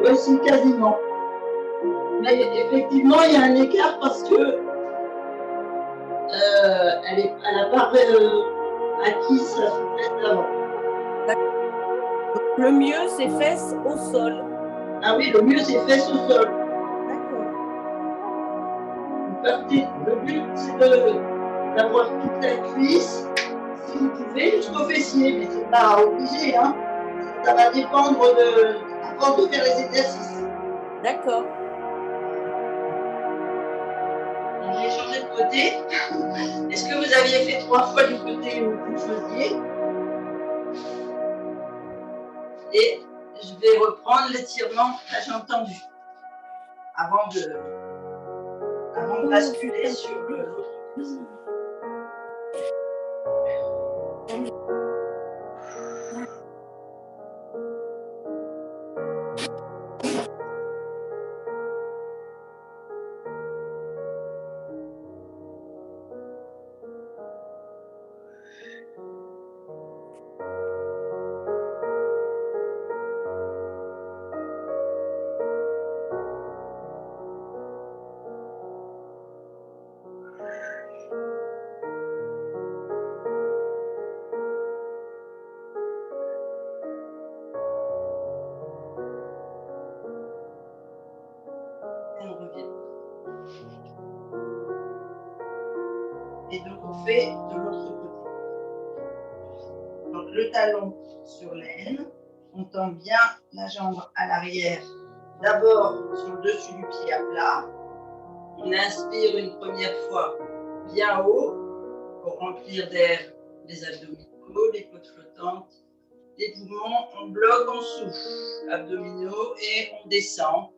Oui, c'est quasiment. Mais effectivement, il y a un écart parce que elle n'a pas acquis sa souplesse d'avant. Le mieux, c'est fesses au sol. Ah oui, le mieux, c'est fesses au sol. D'accord. Le but, c'est d'avoir toute la cuisse, si vous pouvez, jusqu'au fessier, mais c'est pas obligé, hein. Ça va dépendre avant de faire les exercices. D'accord. J'ai changé de côté. Est-ce que vous aviez fait 3 fois du côté où vous faisiez? Et je vais reprendre l'étirement, là j'ai entendu, avant de basculer sur l'autre cuisse. le talon sur l'aine. On tend bien la jambe à l'arrière. D'abord sur le dessus du pied à plat. On inspire une première fois bien haut pour remplir d'air les abdominaux, les côtes flottantes, les poumons. On bloque, on souffle, abdominaux et on descend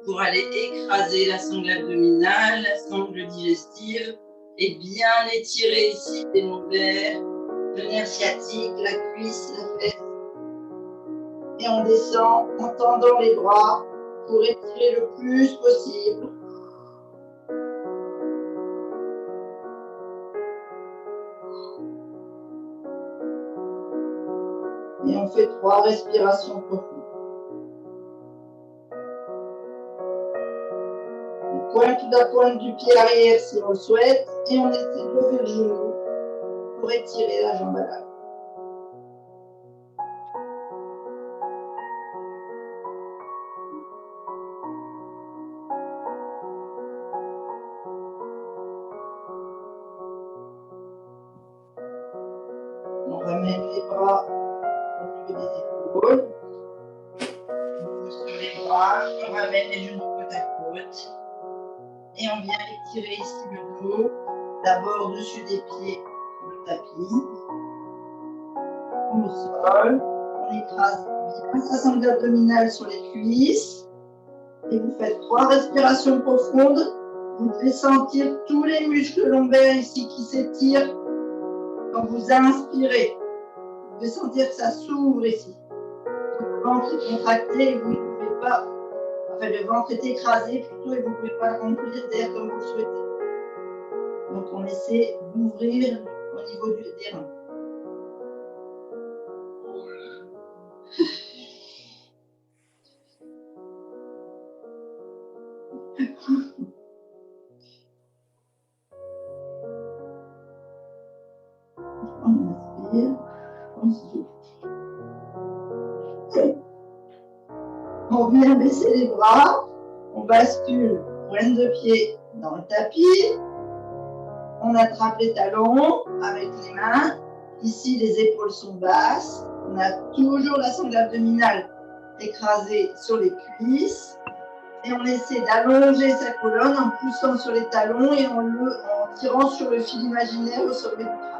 pour aller écraser la sangle abdominale, la sangle digestive et bien étirer ici les lombaires, le nerf sciatique, la cuisse, la fesse. Et on descend en tendant les bras pour étirer le plus possible. Et on fait 3 respirations profondes. On pointe la pointe du pied arrière si on le souhaite et on essaie de lever le genou pour étirer la jambe à l'arrière. On ramène les bras au niveau des épaules. On pousse sur les bras, on ramène les genoux côte à côte. Et on vient étirer ici le dos, d'abord au-dessus des pieds sur le tapis, au sol. On écrase bien sa sangle abdominale sur les cuisses. Et vous faites 3 respirations profondes. Vous devez sentir tous les muscles lombaires ici qui s'étirent quand vous inspirez. Vous devez sentir que ça s'ouvre ici. Le ventre est contracté et vous ne pouvez pas. Enfin, le ventre est écrasé plutôt et vous ne pouvez pas remplir d'air comme vous le souhaitez. Donc, on essaie d'ouvrir au niveau des reins. On inspire, on souffle. On vient baisser les bras, on bascule pointe de pied dans le tapis, on attrape les talons avec les mains, ici les épaules sont basses, on a toujours la sangle abdominale écrasée sur les cuisses et on essaie d'allonger sa colonne en poussant sur les talons et en tirant sur le fil imaginaire au sommet du crâne.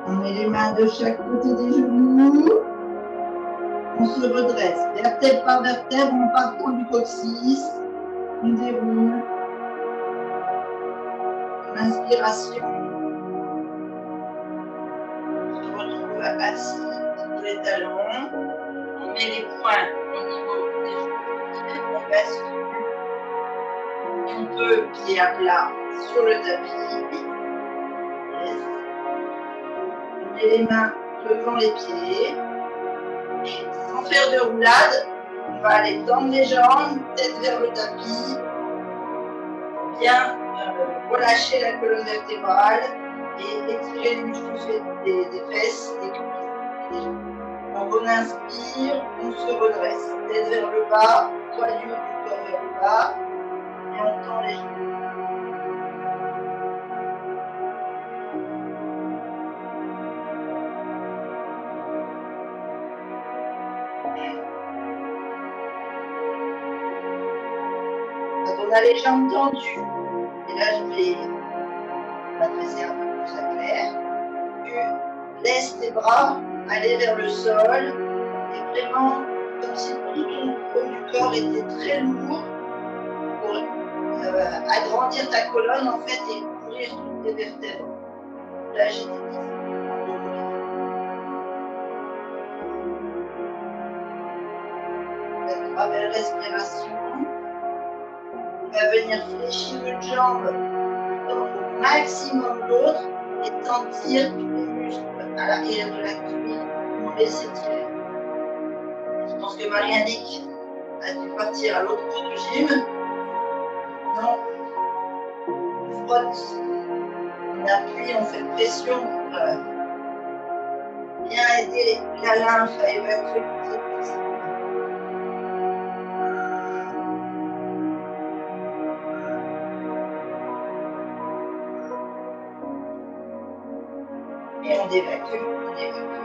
On met les mains de chaque côté des genoux. On se redresse, vertèbre par vertèbre, en partant du coccyx. On déroule. L'inspiration. On se retrouve assis sur les talons. On met les poings au niveau des genoux. On bascule. Et on peut pied à plat sur le tapis. Yes. On met les mains devant les pieds. Et sans faire de roulade, on va aller tendre les jambes, tête vers le tapis, bien relâcher la colonne vertébrale et étirer les muscles des fesses, des cuisses et des jambes. Donc on inspire, on se redresse, tête vers le bas, poignée du corps vers le bas, et on tend les jambes. On a les jambes tendues. Et là, je vais m'adresser un peu plus à Claire. Tu laisses tes bras aller vers le sol et vraiment comme si tout ton haut du corps était très lourd pour agrandir ta colonne en fait et ouvrir toutes tes vertèbres. Là, j'ai des avec 3 belles respirations. On va venir fléchir une jambe au maximum l'autre et sentir tous les muscles à l'arrière de la cuisse pour les s'étirer. Je pense que Marianique a dû partir à l'autre bout du gym. Donc, on frotte. On appuie, on fait pression pour bien aider la lymphe à évacuer toute cette toxine. Et on évacue, on évacue.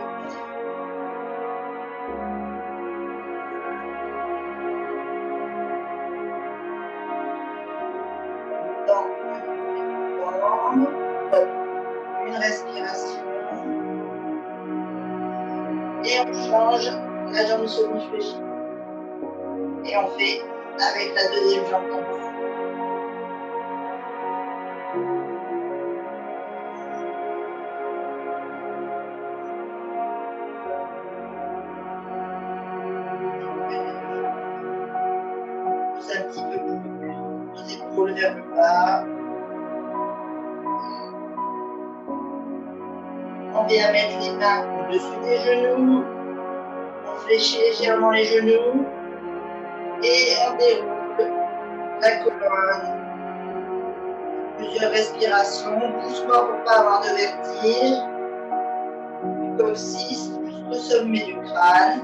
Dans une respiration. Et on change la jambe semi-fléchie. Et on fait avec la deuxième jambe en dessous. Pousse un petit peu plus nos épaules vers le bas. On vient mettre les mains au-dessus des genoux. On fléchit légèrement les genoux. Et on déroule la colonne. Plusieurs respirations, doucement pour ne pas avoir de vertige. Du coccyx jusqu'au sommet du crâne.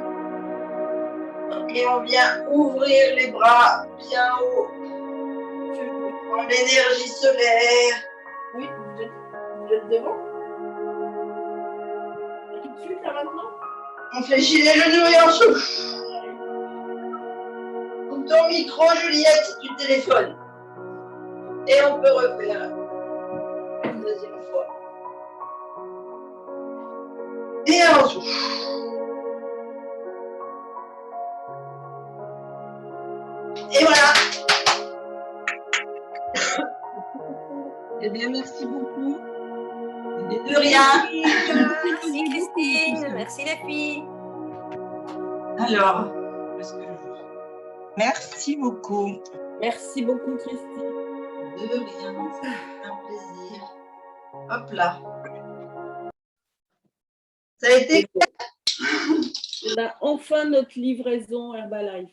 Et on vient ouvrir les bras bien haut. En l'énergie solaire. Oui, vous êtes devant. Tout de suite, là, maintenant? On fléchit les genoux et on souffle. Coupe ton micro, Juliette, si tu téléphones. Et on peut refaire une deuxième fois. Et on souffle. Et voilà. Eh bien, merci beaucoup. Et de rien. Merci Christine, merci les filles. Alors, est-ce que Merci beaucoup. Merci beaucoup, Christine. de rien, c'est un plaisir. Hop là. Ça a été On a enfin notre livraison Herbalife.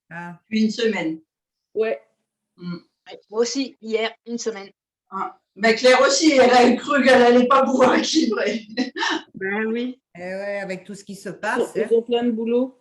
depuis une semaine. Ouais. Moi aussi, hier, une semaine. Mais Claire aussi, elle a cru qu'elle n'allait pas pouvoir équilibrer. Ben oui. Eh ouais, avec tout ce qui se passe. Ils ont plein de boulot.